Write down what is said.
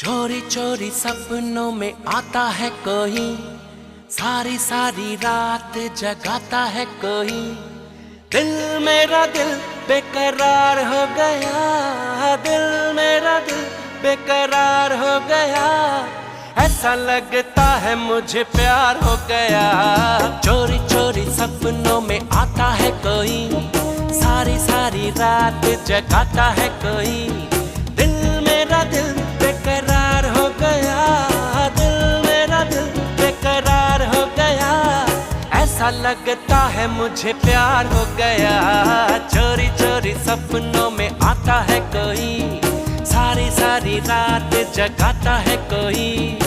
चोरी चोरी सपनों में आता है कोई, सारी सारी रात जगाता है कोई। दिल मेरा दिल बेकरार हो गया, दिल मेरा दिल बेकरार हो गया। ऐसा लगता है मुझे प्यार हो गया। चोरी चोरी सपनों में आता है कोई, सारी सारी रात जगाता है कोई। दिल मेरा दिल बेकरार हो गया, दिल मेरा दिल बेकरार हो गया। ऐसा लगता है मुझे प्यार हो गया। चोरी चोरी सपनों में आता है कोई, सारी सारी रात जगाता है कोई।